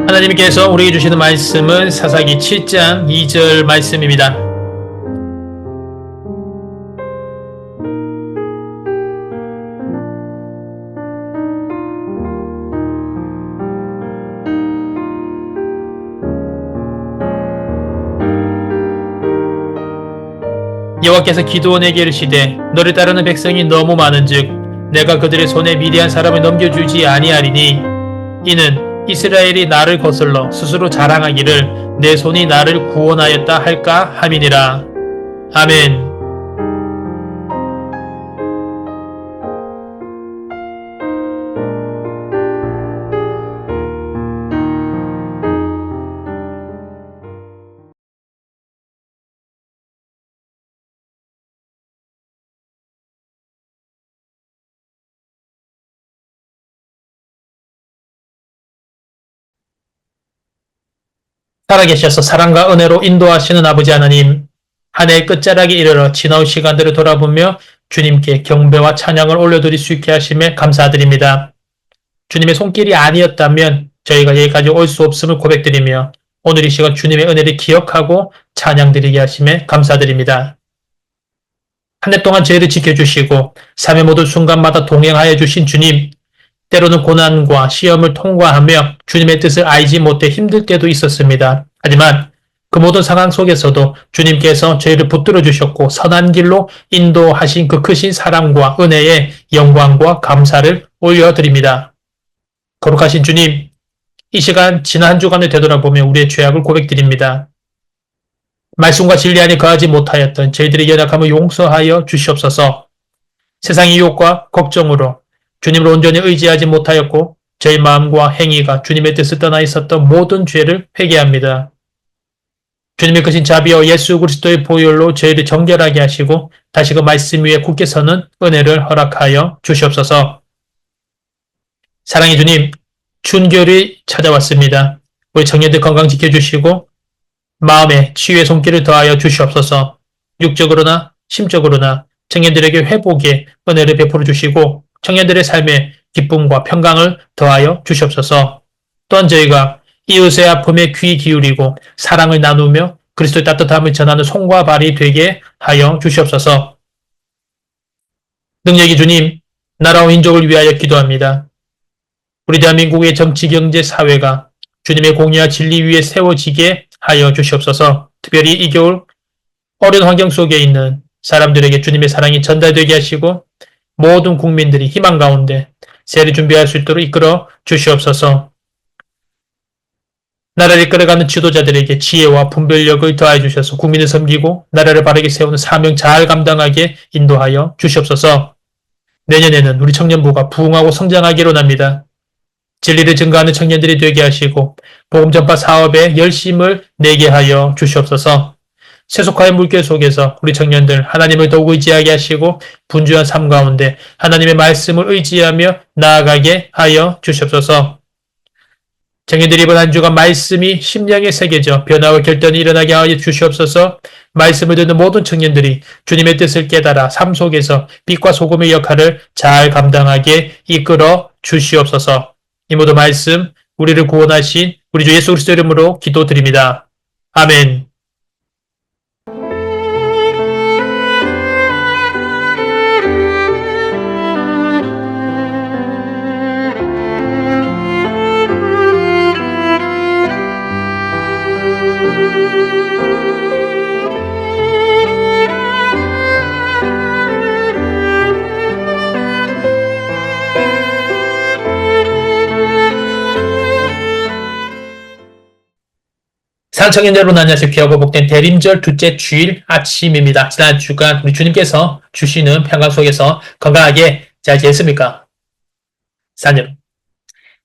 하나님께서 우리에게 주시는 말씀은 사사기 7장 2절 말씀입니다. 여호와께서 기드온에게 이르시되 너를 따르는 백성이 너무 많은즉 내가 그들의 손에 미디안 사람을 넘겨주지 아니하리니 이는 이스라엘이 나를 거슬러 스스로 자랑하기를 내 손이 나를 구원하였다 할까 함이니라. 아멘. 살아계셔서 사랑과 은혜로 인도하시는 아버지 하나님, 한 해의 끝자락에 이르러 지나온 시간들을 돌아보며 주님께 경배와 찬양을 올려드릴 수 있게 하심에 감사드립니다. 주님의 손길이 아니었다면 저희가 여기까지 올 수 없음을 고백드리며 오늘 이 시간 주님의 은혜를 기억하고 찬양드리게 하심에 감사드립니다. 한 해 동안 저희를 지켜주시고 삶의 모든 순간마다 동행하여 주신 주님, 때로는 고난과 시험을 통과하며 주님의 뜻을 알지 못해 힘들 때도 있었습니다. 하지만 그 모든 상황 속에서도 주님께서 저희를 붙들어 주셨고 선한 길로 인도하신 그 크신 사랑과 은혜에 영광과 감사를 올려드립니다. 거룩하신 주님, 이 시간 지난 한 주간을 되돌아보며 우리의 죄악을 고백드립니다. 말씀과 진리 안에 거하지 못하였던 저희들의 연약함을 용서하여 주시옵소서. 세상의 유혹과 걱정으로 주님을 온전히 의지하지 못하였고 저희 마음과 행위가 주님의 뜻을 떠나 있었던 모든 죄를 회개합니다. 주님의 크신 자비와 예수 그리스도의 보혈로 저희를 정결하게 하시고 다시 그 말씀 위에 굳게 서는 은혜를 허락하여 주시옵소서. 사랑의 주님, 춘결이 찾아왔습니다. 우리 청년들 건강 지켜주시고 마음에 치유의 손길을 더하여 주시옵소서. 육적으로나 심적으로나 청년들에게 회복의 은혜를 베풀어 주시고 청년들의 삶에 기쁨과 평강을 더하여 주시옵소서. 또한 저희가 이웃의 아픔에 귀 기울이고 사랑을 나누며 그리스도의 따뜻함을 전하는 손과 발이 되게 하여 주시옵소서. 능력이 주님, 나라와 민족을 위하여 기도합니다. 우리 대한민국의 정치, 경제, 사회가 주님의 공의와 진리 위에 세워지게 하여 주시옵소서. 특별히 이 겨울 어려운 환경 속에 있는 사람들에게 주님의 사랑이 전달되게 하시고 모든 국민들이 희망 가운데 세를 준비할 수 있도록 이끌어 주시옵소서. 나라를 이끌어가는 지도자들에게 지혜와 분별력을 더하여 주셔서 국민을 섬기고 나라를 바르게 세우는 사명 잘 감당하게 인도하여 주시옵소서. 내년에는 우리 청년부가 부흥하고 성장하기로 합니다. 진리를 증거하는 청년들이 되게 하시고 복음 전파 사업에 열심을 내게 하여 주시옵소서. 세속화의 물결 속에서 우리 청년들 하나님을 더욱 의지하게 하시고 분주한 삶 가운데 하나님의 말씀을 의지하며 나아가게 하여 주시옵소서. 청년들이 이번 한 주간 말씀이 심령에 새겨져 변화와 결단이 일어나게 하여 주시옵소서. 말씀을 듣는 모든 청년들이 주님의 뜻을 깨달아 삶 속에서 빛과 소금의 역할을 잘 감당하게 이끌어 주시옵소서. 이 모든 말씀 우리를 구원하신 우리 주 예수 그리스도 이름으로 기도드립니다. 아멘. 사랑청년 여러분 안녕하세요. 귀하고 복된 대림절 둘째 주일 아침입니다. 지난 주간 우리 주님께서 주시는 평강 속에서 건강하게 잘 지냈습니까? 사님,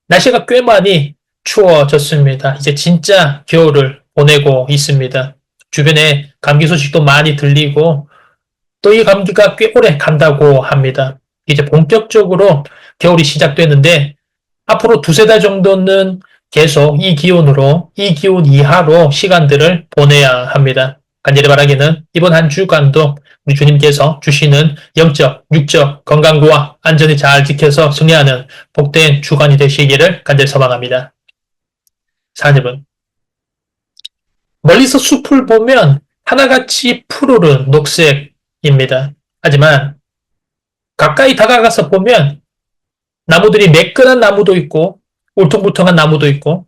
날씨가 꽤 많이 추워졌습니다. 이제 진짜 겨울을 보내고 있습니다. 주변에 감기 소식도 많이 들리고 또 이 감기가 꽤 오래 간다고 합니다. 이제 본격적으로 겨울이 시작되는데 앞으로 두세 달 정도는 계속 이 기온 이하로 시간들을 보내야 합니다. 간절히 바라기는 이번 한 주간도 우리 주님께서 주시는 영적, 육적 건강과 안전을 잘 지켜서 승리하는 복된 주간이 되시기를 간절히 소망합니다. 4번. 멀리서 숲을 보면 하나같이 푸르른 녹색입니다. 하지만 가까이 다가가서 보면 나무들이 매끈한 나무도 있고 울퉁불퉁한 나무도 있고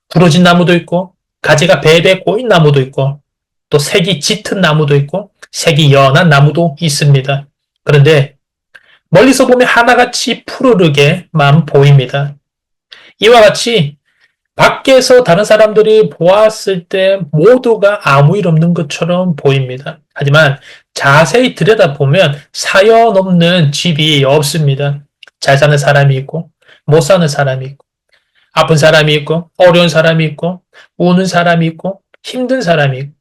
부러진 나무도 있고 가지가 베베 꼬인 나무도 있고 또 색이 짙은 나무도 있고 색이 연한 나무도 있습니다. 그런데 멀리서 보면 하나같이 푸르르게만 보입니다. 이와 같이 밖에서 다른 사람들이 보았을 때 모두가 아무 일 없는 것처럼 보입니다. 하지만 자세히 들여다보면 사연 없는 집이 없습니다. 잘 사는 사람이 있고 못 사는 사람이 있고 아픈 사람이 있고 어려운 사람이 있고 우는 사람이 있고 힘든 사람이 있고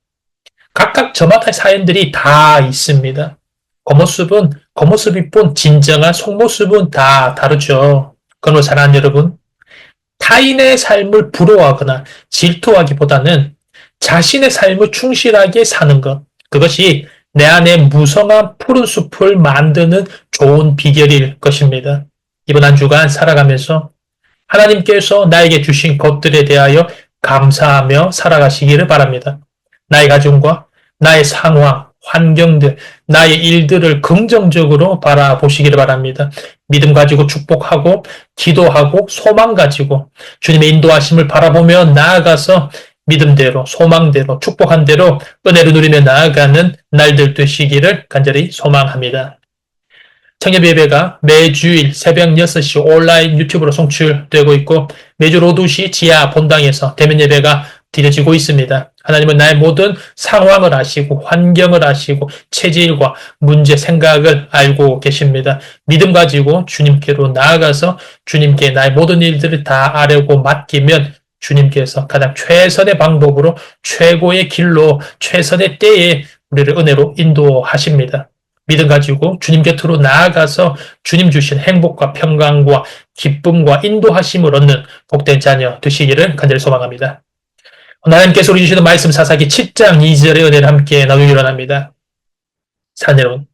각각 저마다의 사연들이 다 있습니다. 겉모습은 겉모습일 뿐 진정한 속모습은 다 다르죠. 그걸 잘 아는 여러분, 타인의 삶을 부러워하거나 질투하기보다는 자신의 삶을 충실하게 사는 것, 그것이 내 안에 무성한 푸른 숲을 만드는 좋은 비결일 것입니다. 이번 한 주간 살아가면서 하나님께서 나에게 주신 것들에 대하여 감사하며 살아가시기를 바랍니다. 나의 가정과 나의 상황, 환경들, 나의 일들을 긍정적으로 바라보시기를 바랍니다. 믿음 가지고 축복하고 기도하고 소망 가지고 주님의 인도하심을 바라보며 나아가서 믿음대로 소망대로 축복한 대로 은혜를 누리며 나아가는 날들 되시기를 간절히 소망합니다. 청년 예배가 매주일 새벽 6시 온라인 유튜브로 송출되고 있고 매주 오후 2시 지하 본당에서 대면 예배가 드려지고 있습니다. 하나님은 나의 모든 상황을 아시고 환경을 아시고 체질과 문제 생각을 알고 계십니다. 믿음 가지고 주님께로 나아가서 주님께 나의 모든 일들을 다 아뢰고 맡기면 주님께서 가장 최선의 방법으로 최고의 길로 최선의 때에 우리를 은혜로 인도하십니다. 믿음 가지고 주님 곁으로 나아가서 주님 주신 행복과 평강과 기쁨과 인도하심을 얻는 복된 자녀 되시기를 간절히 소망합니다. 하나님께서 우리 주시는 말씀 사사기 7장 2절의 은혜를 함께 나누기 원합니다. 사랑하는 여러분,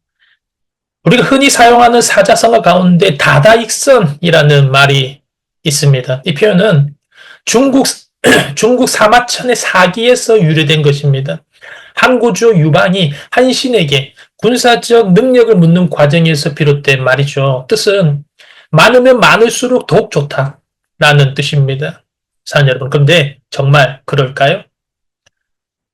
우리가 흔히 사용하는 사자성어 가운데 다다익선이라는 말이 있습니다. 이 표현은 중국 사마천의 사기에서 유래된 것입니다. 항구주 유방이 한 신에게 군사적 능력을 묻는 과정에서 비롯된 말이죠. 뜻은 많으면 많을수록 더욱 좋다라는 뜻입니다. 사랑하는 여러분, 그런데 정말 그럴까요?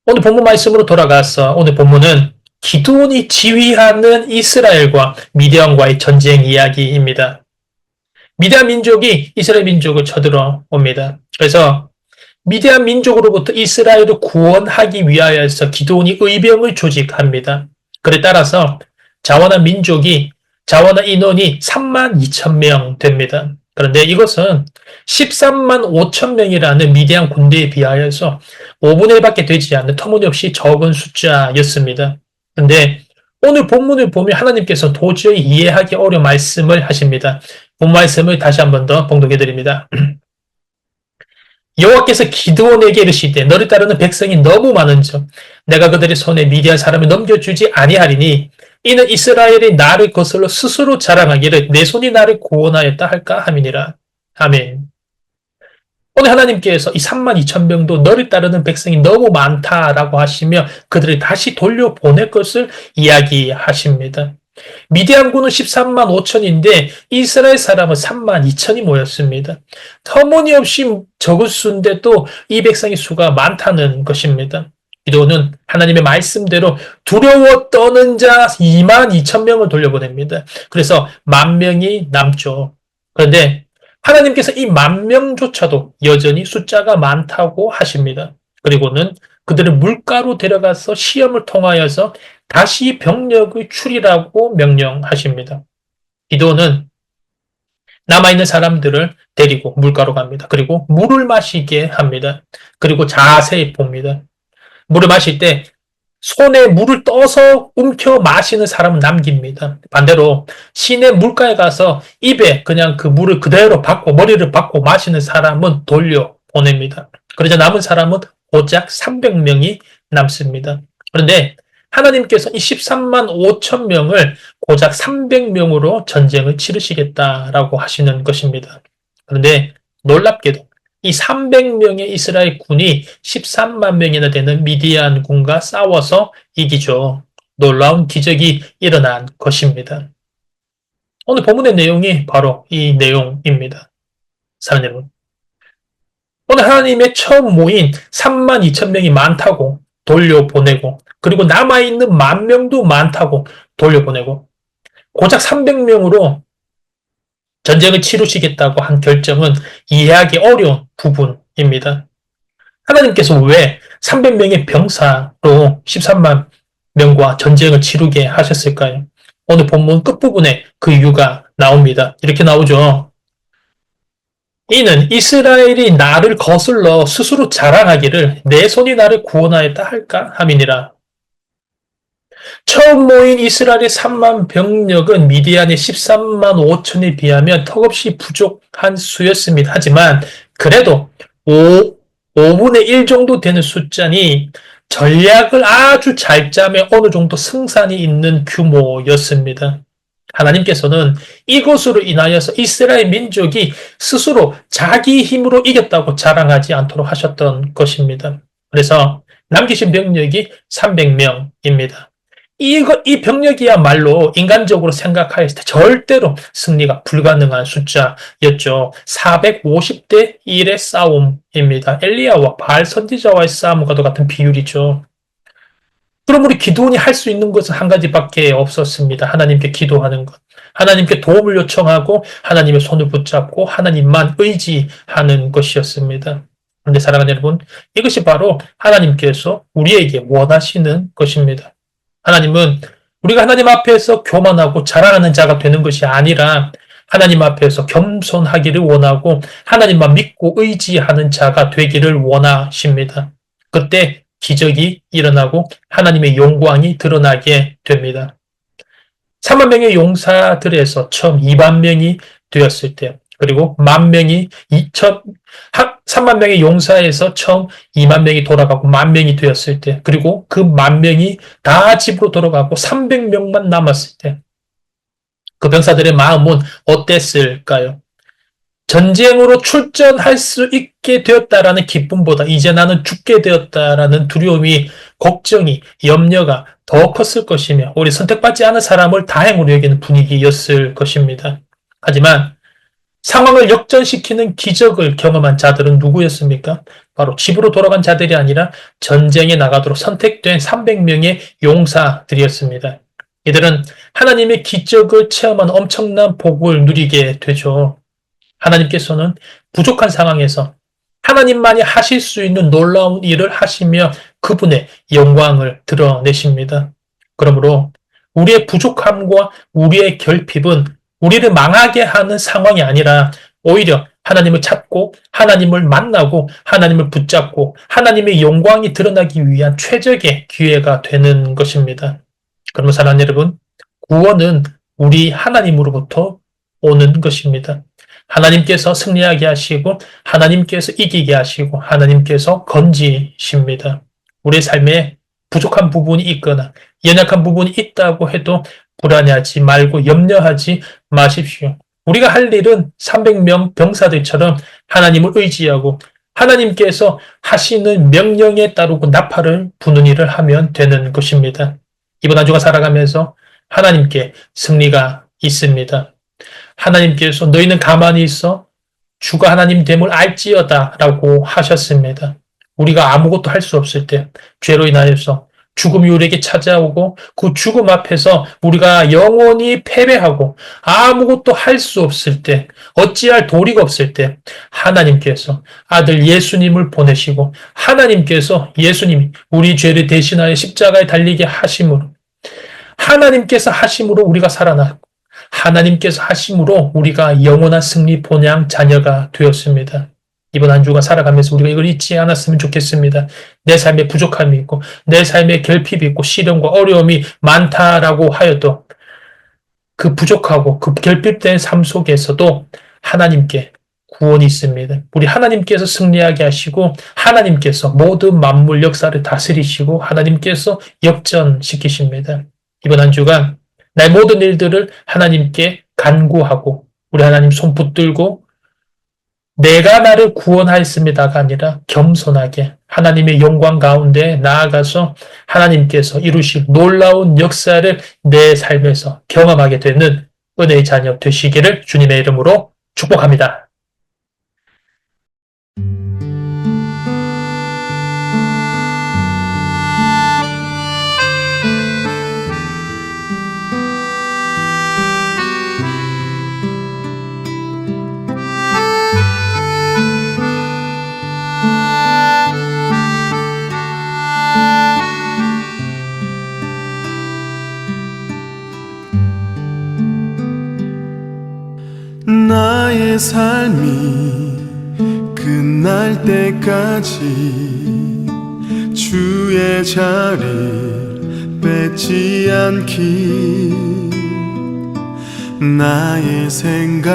오늘 본문 말씀으로 돌아가서 오늘 본문은 기드온이 지휘하는 이스라엘과 미디안과의 전쟁 이야기입니다. 미디안 민족이 이스라엘 민족을 쳐들어옵니다. 그래서 미디안 민족으로부터 이스라엘을 구원하기 위하여서 기드온이 의병을 조직합니다. 그에 따라서 자원한 인원이 32,000명 됩니다. 그런데 이것은 13만 5천 명이라는 미디안 군대에 비하여서 5분의 1밖에 되지 않는 터무니없이 적은 숫자였습니다. 그런데 오늘 본문을 보면 하나님께서 도저히 이해하기 어려운 말씀을 하십니다. 본 말씀을 다시 한 번 더 봉독해 드립니다. 여호와께서 기드온에게 이르시되 너를 따르는 백성이 너무 많은즉 내가 그들의 손에 미디안 사람을 넘겨주지 아니하리니 이는 이스라엘이 나를 거슬러 스스로 자랑하기를 내 손이 나를 구원하였다 할까 함이니라. 아멘. 오늘 하나님께서 이 32,000명도 너를 따르는 백성이 너무 많다라고 하시며 그들을 다시 돌려보낼 것을 이야기하십니다. 미디안군은 13만 5천인데 이스라엘 사람은 3만 2천이 모였습니다. 터무니없이 적을 수인데도 이 백성의 수가 많다는 것입니다. 기드온은 하나님의 말씀대로 두려워 떠는 자 2만 2천 명을 돌려보냅니다. 그래서 10,000명이 남죠. 그런데 하나님께서 이 10,000명조차도 여전히 숫자가 많다고 하십니다. 그리고는 그들을 물가로 데려가서 시험을 통하여서 다시 병력을 추리라고 명령하십니다. 기드온은 남아있는 사람들을 데리고 물가로 갑니다. 그리고 물을 마시게 합니다. 그리고 자세히 봅니다. 물을 마실 때 손에 물을 떠서 움켜 마시는 사람은 남깁니다. 반대로 시내 물가에 가서 입에 그냥 그 물을 그대로 받고 머리를 받고 마시는 사람은 돌려보냅니다. 그러자 남은 사람은 고작 300명이 남습니다. 그런데 하나님께서 이 13만 5천 명을 고작 300명으로 전쟁을 치르시겠다라고 하시는 것입니다. 그런데 놀랍게도 이 300명의 이스라엘 군이 13만 명이나 되는 미디안 군과 싸워서 이기죠. 놀라운 기적이 일어난 것입니다. 오늘 본문의 내용이 바로 이 내용입니다. 사랑하는 여러분. 오늘 하나님의 처음 모인 3만 2천 명이 많다고 돌려보내고, 그리고 남아있는 10,000명도 많다고 돌려보내고, 고작 300명으로 전쟁을 치르시겠다고 한 결정은 이해하기 어려운 부분입니다. 하나님께서 왜 300명의 병사로 13만 명과 전쟁을 치르게 하셨을까요? 오늘 본문 끝부분에 그 이유가 나옵니다. 이렇게 나오죠. 이는 이스라엘이 나를 거슬러 스스로 자랑하기를 내 손이 나를 구원하였다 할까 함이니라. 처음 모인 이스라엘의 3만 병력은 미디안의 13만 5천에 비하면 턱없이 부족한 수였습니다. 하지만 그래도 5분의 1 정도 되는 숫자니 전략을 아주 잘 짜면 어느 정도 승산이 있는 규모였습니다. 하나님께서는 이것으로 인하여서 이스라엘 민족이 스스로 자기 힘으로 이겼다고 자랑하지 않도록 하셨던 것입니다. 그래서 남기신 병력이 300명입니다. 이 병력이야말로 인간적으로 생각하였을 때 절대로 승리가 불가능한 숫자였죠. 450대 1의 싸움입니다. 엘리야와 바알 선지자와의 싸움과도 같은 비율이죠. 그럼 우리 기도원이 할 수 있는 것은 한 가지밖에 없었습니다. 하나님께 기도하는 것. 하나님께 도움을 요청하고 하나님의 손을 붙잡고 하나님만 의지하는 것이었습니다. 그런데 사랑하는 여러분, 이것이 바로 하나님께서 우리에게 원하시는 것입니다. 하나님은 우리가 하나님 앞에서 교만하고 자랑하는 자가 되는 것이 아니라 하나님 앞에서 겸손하기를 원하고 하나님만 믿고 의지하는 자가 되기를 원하십니다. 그때 기적이 일어나고 하나님의 영광이 드러나게 됩니다. 3만 명의 용사들에서 처음 2만 명이 되었을 때, 그리고 10,000명이 3만 명의 용사에서 처음 2만 명이 돌아가고 10,000명이 되었을 때, 그리고 그 10,000명이 다 집으로 돌아가고 300명만 남았을 때, 그 병사들의 마음은 어땠을까요? 전쟁으로 출전할 수 있게 되었다라는 기쁨보다 이제 나는 죽게 되었다라는 두려움이, 걱정이, 염려가 더 컸을 것이며 우리 선택받지 않은 사람을 다행으로 여기는 분위기였을 것입니다. 하지만 상황을 역전시키는 기적을 경험한 자들은 누구였습니까? 바로 집으로 돌아간 자들이 아니라 전쟁에 나가도록 선택된 300명의 용사들이었습니다. 이들은 하나님의 기적을 체험한 엄청난 복을 누리게 되죠. 하나님께서는 부족한 상황에서 하나님만이 하실 수 있는 놀라운 일을 하시며 그분의 영광을 드러내십니다. 그러므로 우리의 부족함과 우리의 결핍은 우리를 망하게 하는 상황이 아니라 오히려 하나님을 찾고 하나님을 만나고 하나님을 붙잡고 하나님의 영광이 드러나기 위한 최적의 기회가 되는 것입니다. 그러면 사랑하는 여러분, 구원은 우리 하나님으로부터 오는 것입니다. 하나님께서 승리하게 하시고 하나님께서 이기게 하시고 하나님께서 건지십니다. 우리의 삶에 부족한 부분이 있거나 연약한 부분이 있다고 해도 불안해하지 말고 염려하지 마십시오. 우리가 할 일은 300명 병사들처럼 하나님을 의지하고 하나님께서 하시는 명령에 따르고 나팔을 부는 일을 하면 되는 것입니다. 이번 한 주간 살아가면서 하나님께 승리가 있습니다. 하나님께서 너희는 가만히 있어 주가 하나님 됨을 알지어다 라고 하셨습니다. 우리가 아무것도 할 수 없을 때, 죄로 인하여서 죽음이 우리에게 찾아오고 그 죽음 앞에서 우리가 영원히 패배하고 아무것도 할 수 없을 때, 어찌할 도리가 없을 때 하나님께서 아들 예수님을 보내시고 하나님께서 예수님이 우리 죄를 대신하여 십자가에 달리게 하심으로, 하나님께서 하심으로 우리가 살아나고 하나님께서 하심으로 우리가 영원한 승리 본향 자녀가 되었습니다. 이번 한 주간 살아가면서 우리가 이걸 잊지 않았으면 좋겠습니다. 내 삶에 부족함이 있고 내 삶에 결핍이 있고 시련과 어려움이 많다라고 하여도 그 부족하고 그 결핍된 삶 속에서도 하나님께 구원이 있습니다. 우리 하나님께서 승리하게 하시고 하나님께서 모든 만물 역사를 다스리시고 하나님께서 역전시키십니다. 이번 한 주간 나의 모든 일들을 하나님께 간구하고 우리 하나님 손 붙들고 내가 나를 구원하였습니다가 아니라 겸손하게 하나님의 영광 가운데 나아가서 하나님께서 이루실 놀라운 역사를 내 삶에서 경험하게 되는 은혜의 자녀 되시기를 주님의 이름으로 축복합니다. 나의 삶이 끝날 때까지 주의 자리를 뺏지 않기, 나의 생각,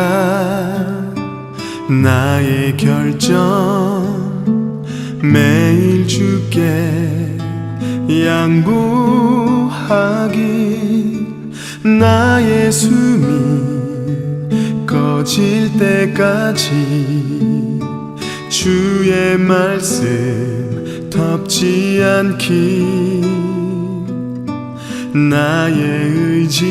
나의 결정 매일 주께 양보하기, 나의 숨이 꺼질 때까지 주의 말씀 덮지 않기, 나의 의지,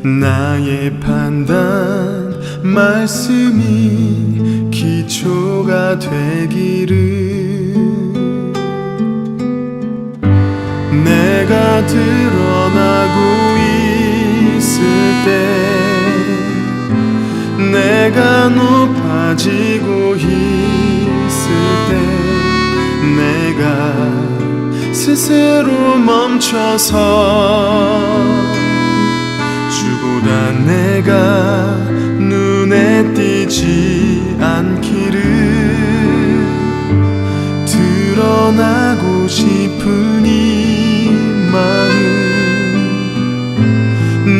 나의 판단 말씀이 기초가 되기를, 내가 드러나고 있을 때, 내가 높아지고 있을 때, 내가 스스로 멈춰서 주보다 내가 눈에 띄지 않기를, 드러나고 싶은 이 마음,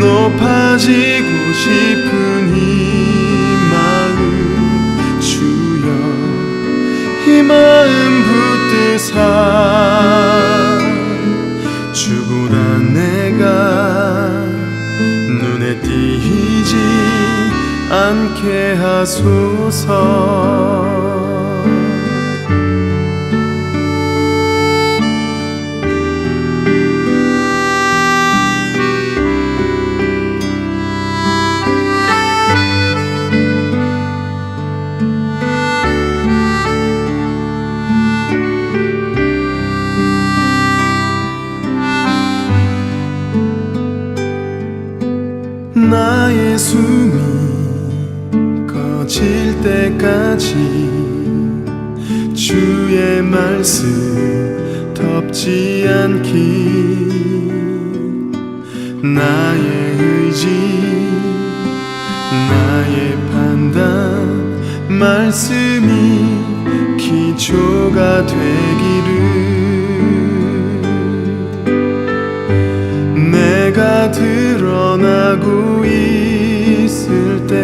높아지고 싶은 이 마음, 주여 이 마음 붙드사 주보다 내가 눈에 띄지 않게 하소서. 나의 숨이 꺼질 때까지 주의 말씀 덮지 않기, 나의 의지, 나의 판단 말씀이 기초가 되기를, 내가 드러나고 있을 때,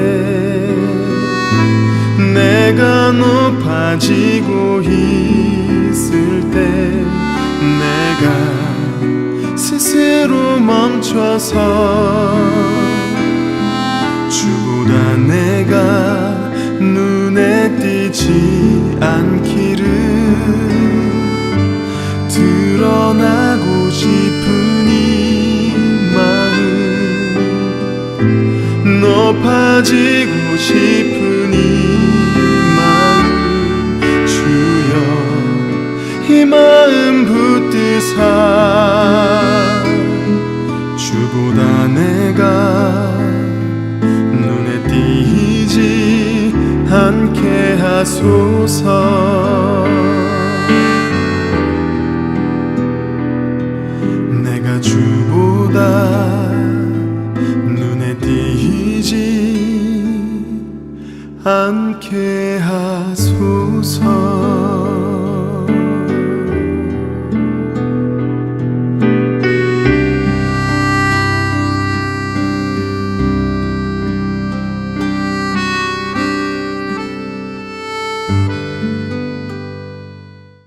내가 높아지고 있을 때, 내가 스스로 멈춰서 주보다 내가 눈에 띄지 않기를, 드러나고 싶은 이 마음, 높아지고 싶은 이 마음, 주여 이 마음 붙드사 주보다 내가 눈에 띄지 않게 하소서. 내가 주보다 눈에 띄지 않게 하소서.